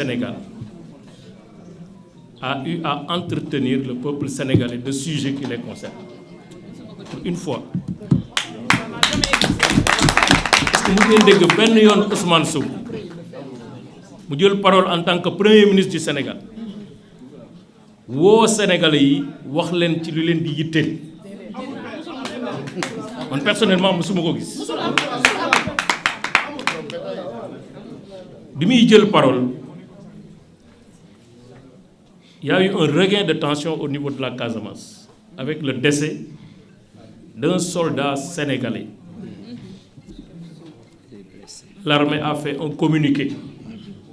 Sénégal a eu à entretenir le peuple sénégalais de sujets qui les concernent. Pour une fois. Est-ce que vous avez dit Ben Yon Ousmane Sow mu jël parole en tant que Premier ministre du Sénégal woo Sénégalais yi wax leen ci lu leen di yitteel man personnellement musuma ko gis bi muy jël parole il y a eu un regain de tension au niveau de la Casamance avec le décès d'un soldat sénégalais. L'armée a fait un communiqué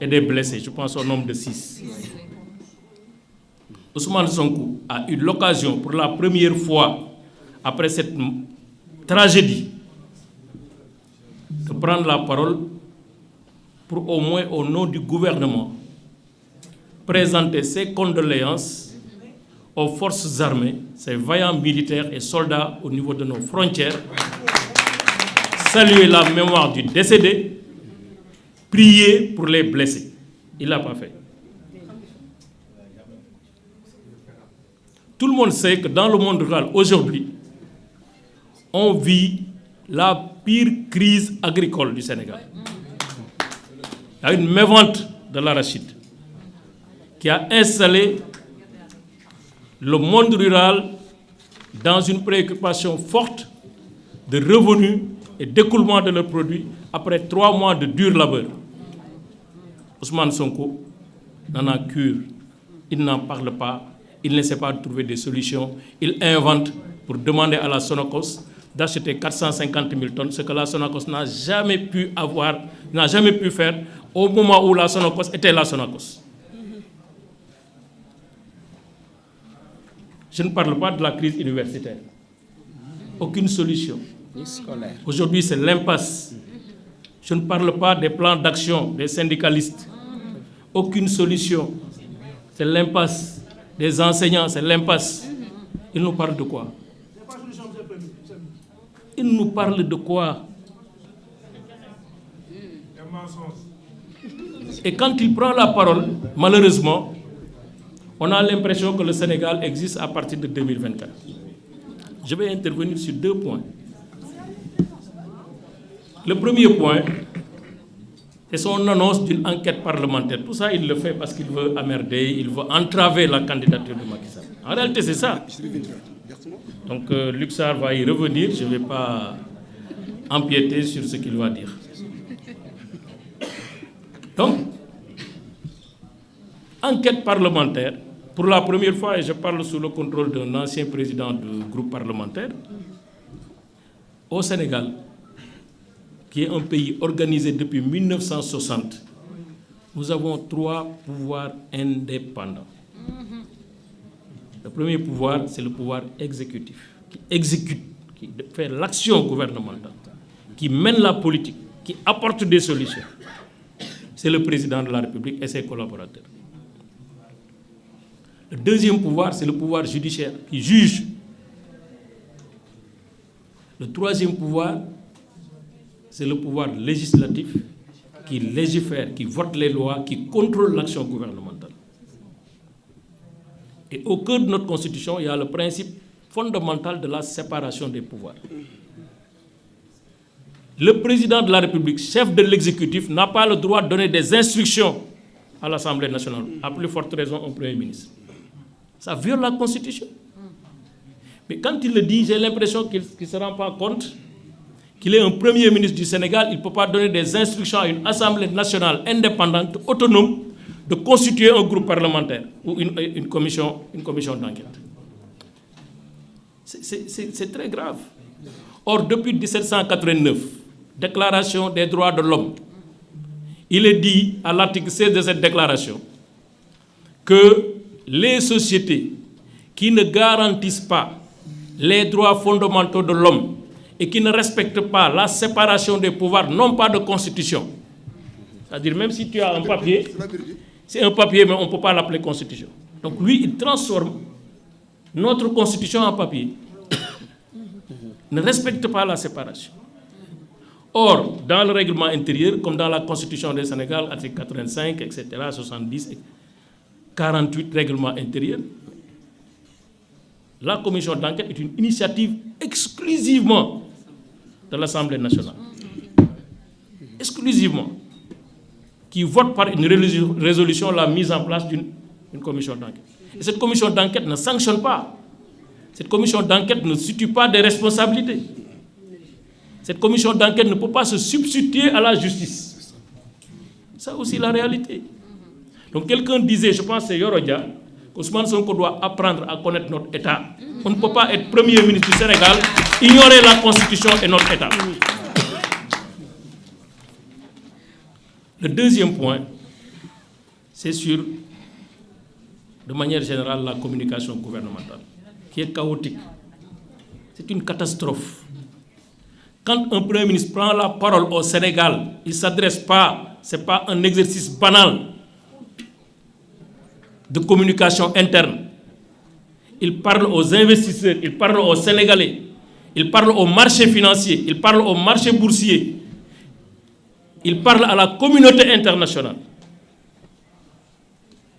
et des blessés, je pense au nombre de 6. Ousmane Sonko a eu l'occasion pour la première fois après cette tragédie de prendre la parole pour au moins au nom du gouvernement présenter ses condoléances aux forces armées, ces vaillants militaires et soldats au niveau de nos frontières, saluer la mémoire du décédé, prier pour les blessés. Il ne l'a pas fait. Tout le monde sait que dans le monde rural, aujourd'hui, on vit la pire crise agricole du Sénégal. Il y a une mévente de l'arachide qui a installé le monde rural dans une préoccupation forte de revenus et d'écoulement de leurs produits après 3 mois de dur labeur. Ousmane Sonko n'en a cure. Il n'en parle pas. Il ne sait pas trouver des solutions. Il invente pour demander à la Sonacos d'acheter 450 000 tonnes, ce que la Sonacos n'a jamais pu avoir, n'a jamais pu faire au moment où la Sonacos était la Sonacos. Je ne parle pas de la crise universitaire. Aucune solution. Aujourd'hui, c'est l'impasse. Je ne parle pas des plans d'action des syndicalistes. Aucune solution. C'est l'impasse. Des enseignants, c'est l'impasse. Ils nous parlent de quoi? Ils nous parlent de quoi? Et quand il prend la parole, malheureusement, on a l'impression que le Sénégal existe à partir de 2024. Je vais intervenir sur 2 points. Le premier point, c'est son annonce d'une enquête parlementaire. Tout ça, il le fait parce qu'il veut emmerder, il veut entraver la candidature de Macky Sall. En réalité, c'est ça. Donc, Luxar va y revenir. Je ne vais pas empiéter sur ce qu'il va dire. Donc, enquête parlementaire, pour la première fois, et je parle sous le contrôle d'un ancien président du groupe parlementaire, au Sénégal, qui est un pays organisé depuis 1960, nous avons 3 pouvoirs indépendants. Le premier pouvoir, c'est le pouvoir exécutif, qui exécute, qui fait l'action gouvernementale, qui mène la politique, qui apporte des solutions. C'est le président de la République et ses collaborateurs. Le deuxième pouvoir, c'est le pouvoir judiciaire, qui juge. Le troisième pouvoir, c'est le pouvoir législatif, qui légifère, qui vote les lois, qui contrôle l'action gouvernementale. Et au cœur de notre Constitution, il y a le principe fondamental de la séparation des pouvoirs. Le président de la République, chef de l'exécutif, n'a pas le droit de donner des instructions à l'Assemblée nationale, à plus forte raison au Premier ministre. Ça viole la Constitution. Mais quand il le dit, j'ai l'impression qu'il ne se rend pas compte qu'il est un Premier ministre du Sénégal, il ne peut pas donner des instructions à une Assemblée nationale indépendante, autonome, de constituer un groupe parlementaire ou une commission d'enquête. C'est très grave. Or, depuis 1789, Déclaration des droits de l'homme, il est dit à l'article 16 de cette déclaration que les sociétés qui ne garantissent pas les droits fondamentaux de l'homme et qui ne respectent pas la séparation des pouvoirs n'ont pas de constitution. C'est-à-dire, même si tu as un papier, c'est un papier, mais on ne peut pas l'appeler constitution. Donc lui, il transforme notre constitution en papier, ne respecte pas la séparation. Or, dans le règlement intérieur, comme dans la Constitution du Sénégal, article 85, etc., 70, 48 règlements intérieurs, la commission d'enquête est une initiative exclusivement de l'Assemblée nationale. Exclusivement. Qui vote par une résolution la mise en place d'une commission d'enquête. Et cette commission d'enquête ne sanctionne pas. Cette commission d'enquête ne situe pas des responsabilités. Cette commission d'enquête ne peut pas se substituer à la justice. Ça aussi la réalité. Donc quelqu'un disait, je pense que c'est Yorodia, qu'Ousmane Sonko doit apprendre à connaître notre État. On ne peut pas être Premier ministre du Sénégal, ignorer la Constitution et notre État. Le deuxième point, c'est sur, de manière générale, la communication gouvernementale, qui est chaotique. C'est une catastrophe. Quand un Premier ministre prend la parole au Sénégal, il ne s'adresse pas, ce n'est pas un exercice banal de communication interne. Il parle aux investisseurs, il parle aux Sénégalais, il parle au marché financier, il parle au marché boursier, il parle à la communauté internationale.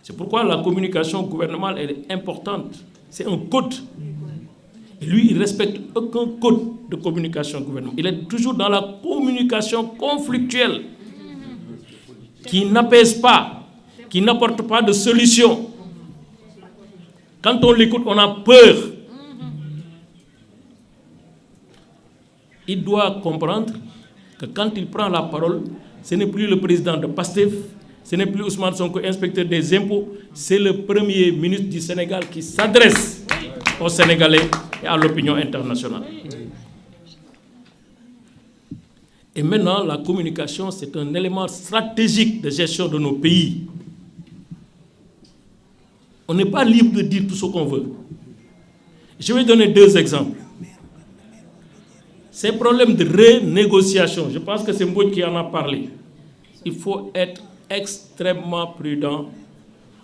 C'est pourquoi la communication gouvernementale elle est importante. C'est un code. Et lui, il ne respecte aucun code de communication gouvernementale. Il est toujours dans la communication conflictuelle, qui n'apaise pas, qui n'apporte pas de solution. Quand on l'écoute, on a peur. Il doit comprendre que quand il prend la parole, ce n'est plus le président de PASTEF, ce n'est plus Ousmane Sonko, inspecteur des impôts, c'est le Premier ministre du Sénégal qui s'adresse aux Sénégalais et à l'opinion internationale. Et maintenant, la communication, c'est un élément stratégique de gestion de nos pays. On n'est pas libre de dire tout ce qu'on veut. Je vais donner deux exemples. Ces problèmes de renégociation, je pense que c'est Mbouch qui en a parlé. Il faut être extrêmement prudent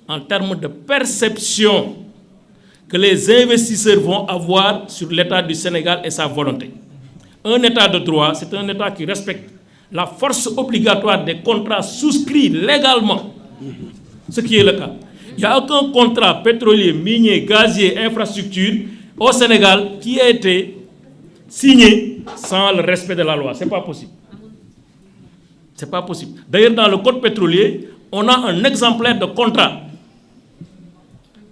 en termes de perception que les investisseurs vont avoir sur l'État du Sénégal et sa volonté. Un État de droit, c'est un État qui respecte la force obligatoire des contrats souscrits légalement, ce qui est le cas. Il n'y a aucun contrat pétrolier, minier, gazier, infrastructure au Sénégal qui a été signé sans le respect de la loi. Ce n'est pas possible. Ce n'est pas possible. D'ailleurs, dans le code pétrolier, on a un exemplaire de contrat.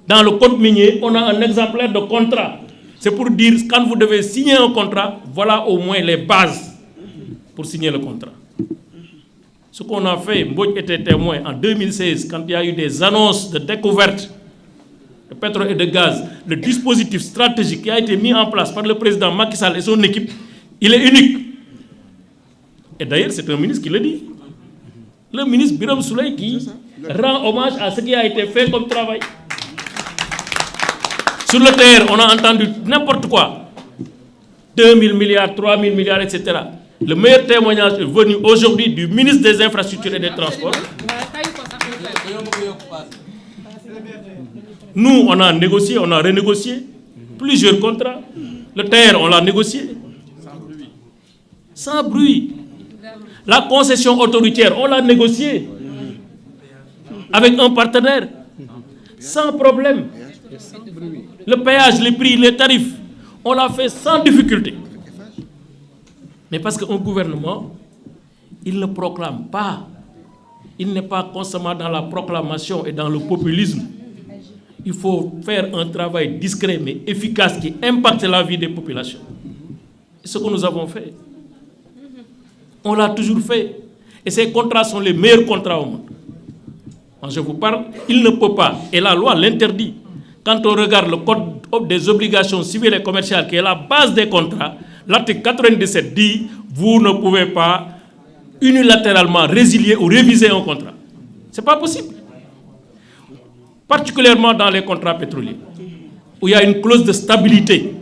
Dans le code minier, on a un exemplaire de contrat. C'est pour dire, quand vous devez signer un contrat, voilà au moins les bases pour signer le contrat. Ce qu'on a fait, Mbouch était témoin en 2016, quand il y a eu des annonces de découverte de pétrole et de gaz, le dispositif stratégique qui a été mis en place par le président Macky Sall et son équipe, il est unique. Et d'ailleurs, c'est un ministre qui le dit. Le ministre Birame Souleye qui rend hommage à ce qui a été fait comme travail. Sur le terrain, on a entendu n'importe quoi. 2 000 milliards, 3 000 milliards, etc. Le meilleur témoignage est venu aujourd'hui du ministre des Infrastructures et des Transports. Nous, on a négocié, on a renégocié plusieurs contrats. Le terre, on l'a négocié. Sans bruit. La concession autoroutière, on l'a négocié. Avec un partenaire. Sans problème. Le péage, les prix, les tarifs, on l'a fait sans difficulté. Mais parce qu'un gouvernement, il ne proclame pas. Il n'est pas constamment dans la proclamation et dans le populisme. Il faut faire un travail discret mais efficace qui impacte la vie des populations. C'est ce que nous avons fait. On l'a toujours fait. Et ces contrats sont les meilleurs contrats au monde. Quand je vous parle, il ne peut pas, et la loi l'interdit. Quand on regarde le code des obligations civiles et commerciales, qui est la base des contrats, l'article 97 dit « Vous ne pouvez pas unilatéralement résilier ou réviser un contrat. » Ce n'est pas possible. Particulièrement dans les contrats pétroliers, où il y a une clause de stabilité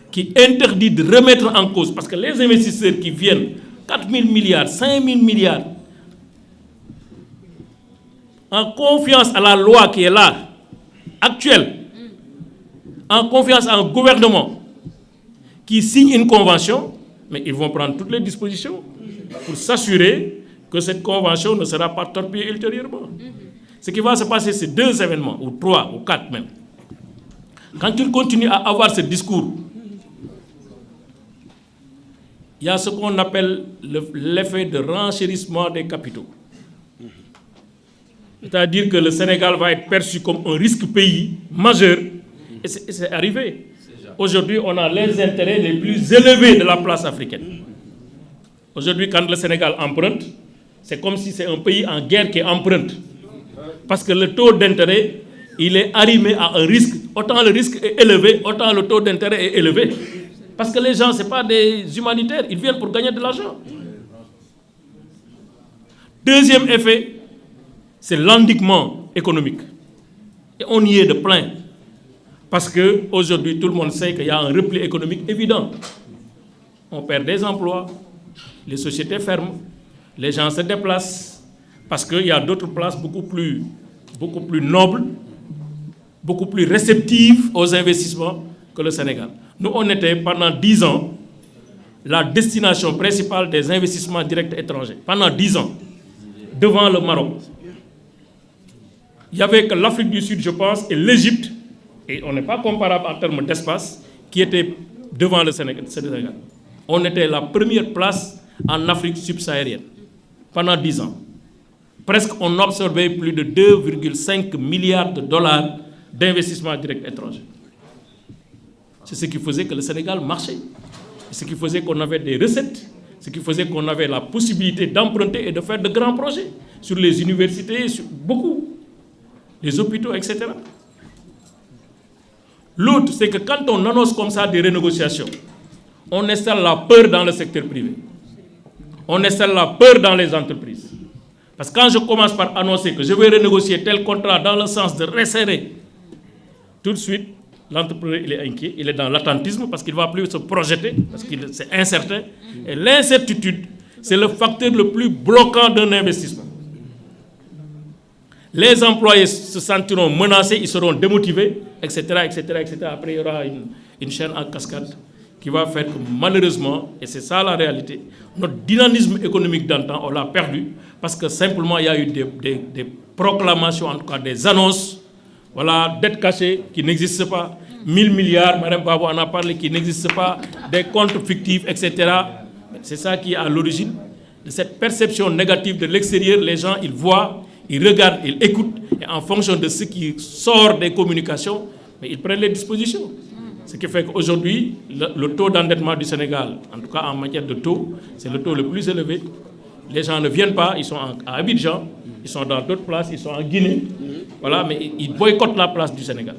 qui interdit de remettre en cause, parce que les investisseurs qui viennent, 4 000 milliards, 5 000 milliards, en confiance à la loi qui est là, actuelle, en confiance à un gouvernement qui signe une convention, Mais ils vont prendre toutes les dispositions pour s'assurer que cette convention ne sera pas torpillée ultérieurement. Ce qui va se passer, c'est 2 événements, ou 3, ou 4 même. Quand ils continuent à avoir ce discours, il y a ce qu'on appelle l'effet de renchérissement des capitaux. C'est-à-dire que le Sénégal va être perçu comme un risque pays majeur. Et c'est arrivé. Aujourd'hui, on a les intérêts les plus élevés de la place africaine. Aujourd'hui, quand le Sénégal emprunte, c'est comme si c'est un pays en guerre qui emprunte. Parce que le taux d'intérêt, il est arrimé à un risque. Autant le risque est élevé, autant le taux d'intérêt est élevé. Parce que les gens, ce n'est pas des humanitaires, ils viennent pour gagner de l'argent. Deuxième effet, c'est l'endiguement économique. Et on y est de plein. Parce qu'aujourd'hui, tout le monde sait qu'il y a un repli économique évident. On perd des emplois, les sociétés ferment, les gens se déplacent, parce qu'il y a d'autres places beaucoup plus nobles, beaucoup plus réceptives aux investissements que le Sénégal. Nous, on était pendant 10 ans la destination principale des investissements directs étrangers. Pendant 10 ans, devant le Maroc. Il n'y avait que l'Afrique du Sud, je pense, et l'Égypte, et on n'est pas comparable en termes d'espace, qui étaient devant le Sénégal. On était la première place en Afrique subsaharienne, pendant 10 ans. Presque on absorbait plus de 2,5 milliards de dollars d'investissements directs étrangers. C'est ce qui faisait que le Sénégal marchait. C'est ce qui faisait qu'on avait des recettes. Ce qui faisait qu'on avait la possibilité d'emprunter et de faire de grands projets sur les universités, sur beaucoup, les hôpitaux, etc. L'autre, c'est que quand on annonce comme ça des renégociations, on installe la peur dans le secteur privé. On installe la peur dans les entreprises. Parce que quand je commence par annoncer que je vais renégocier tel contrat dans le sens de resserrer, tout de suite, l'entrepreneur, il est inquiet, il est dans l'attentisme parce qu'il ne va plus se projeter, parce que c'est incertain. Et l'incertitude, c'est le facteur le plus bloquant d'un investissement. Les employés se sentiront menacés, ils seront démotivés, etc., etc., etc. Après, il y aura une chaîne en cascade qui va faire que malheureusement, et c'est ça la réalité, notre dynamisme économique d'antan, on l'a perdu parce que simplement il y a eu des proclamations, en tout cas des annonces, voilà, dettes cachées qui n'existent pas, 1000 milliards, Mme Babou en a parlé, qui n'existent pas, des comptes fictifs, etc. C'est ça qui est à l'origine de cette perception négative de l'extérieur. Les gens, ils voient, ils regardent, ils écoutent, et en fonction de ce qui sort des communications, ils prennent les dispositions. Ce qui fait qu'aujourd'hui, le taux d'endettement du Sénégal, en tout cas en matière de taux, c'est le taux le plus élevé. Les gens ne viennent pas, ils sont à Abidjan, ils sont dans d'autres places, ils sont en Guinée, voilà, mais ils boycottent la place du Sénégal.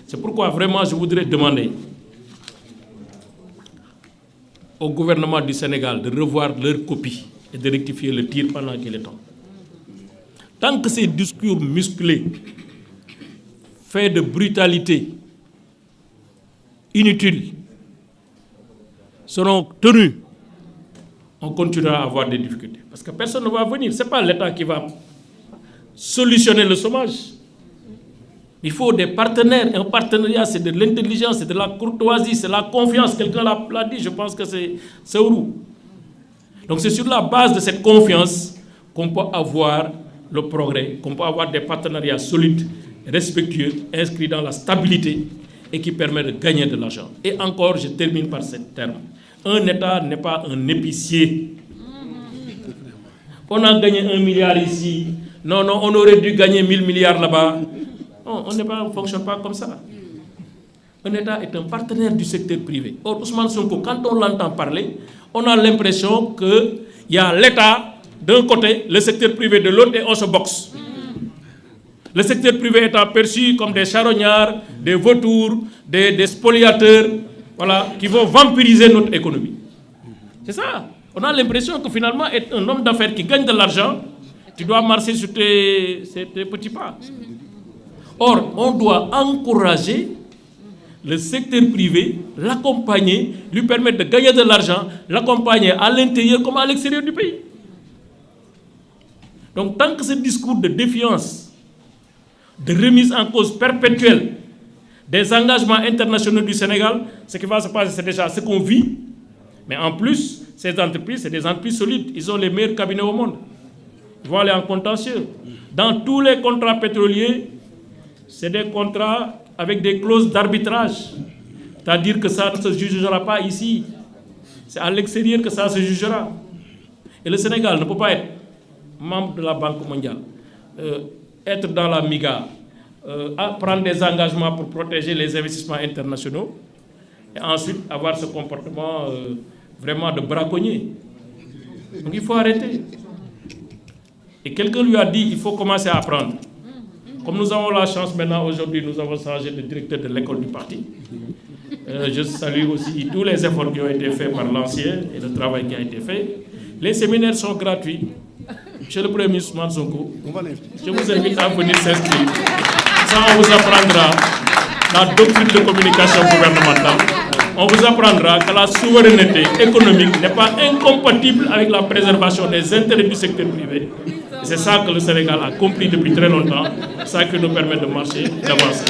C'est pourquoi vraiment je voudrais demander au gouvernement du Sénégal de revoir leur copie et de rectifier le tir pendant qu'il est temps. Tant que ces discours musclés, faits de brutalité, inutiles, seront tenus, on continuera à avoir des difficultés. Parce que personne ne va venir. Ce n'est pas l'État qui va solutionner le chômage. Il faut des partenaires. Un partenariat, c'est de l'intelligence, c'est de la courtoisie, c'est la confiance. Quelqu'un l'a dit, je pense que c'est Seourou. Donc c'est sur la base de cette confiance qu'on peut avoir le progrès, qu'on peut avoir des partenariats solides, respectueux, inscrits dans la stabilité et qui permettent de gagner de l'argent. Et encore, je termine par ce terme. Un État n'est pas un épicier. On a gagné 1 milliard ici. Non, non, on aurait dû gagner 1000 milliards là-bas. Non, on ne fonctionne pas comme ça. Un État est un partenaire du secteur privé. Or, Ousmane Sonko, quand on l'entend parler, on a l'impression qu'il y a l'État d'un côté, le secteur privé de l'autre, et on se boxe. Le secteur privé étant perçu comme des charognards, des vautours, des spoliateurs, voilà, qui vont vampiriser notre économie. C'est ça. On a l'impression que finalement, être un homme d'affaires qui gagne de l'argent, tu dois marcher sur tes petits pas. Or, on doit encourager le secteur privé, l'accompagner, lui permettre de gagner de l'argent, l'accompagner à l'intérieur comme à l'extérieur du pays. Donc, tant que ce discours de défiance, de remise en cause perpétuelle des engagements internationaux du Sénégal, ce qui va se passer, c'est déjà ce qu'on vit, Mais en plus, ces entreprises, c'est des entreprises solides. Ils ont les meilleurs cabinets au monde. Ils vont aller en contentieux. Dans tous les contrats pétroliers, c'est des contrats avec des clauses d'arbitrage. C'est-à-dire que ça ne se jugera pas ici. C'est à l'extérieur que ça se jugera. Et le Sénégal ne peut pas être membre de la Banque mondiale, être dans la MIGA, prendre des engagements pour protéger les investissements internationaux, et ensuite avoir ce comportement vraiment de braconnier. Donc il faut arrêter. Et quelqu'un lui a dit il faut commencer à apprendre. Comme nous avons la chance maintenant, aujourd'hui, nous avons changé de directeur de l'école du parti. Je salue aussi tous les efforts qui ont été faits par l'ancien et le travail qui a été fait. Les séminaires sont gratuits. Monsieur le Premier ministre Ousmane Sonko, je vous invite à venir s'inscrire. Ça, on vous apprendra la doctrine de communication gouvernementale. On vous apprendra que la souveraineté économique n'est pas incompatible avec la préservation des intérêts du secteur privé. C'est ça que le Sénégal a compris depuis très longtemps. C'est ça qui nous permet de marcher, d'avancer.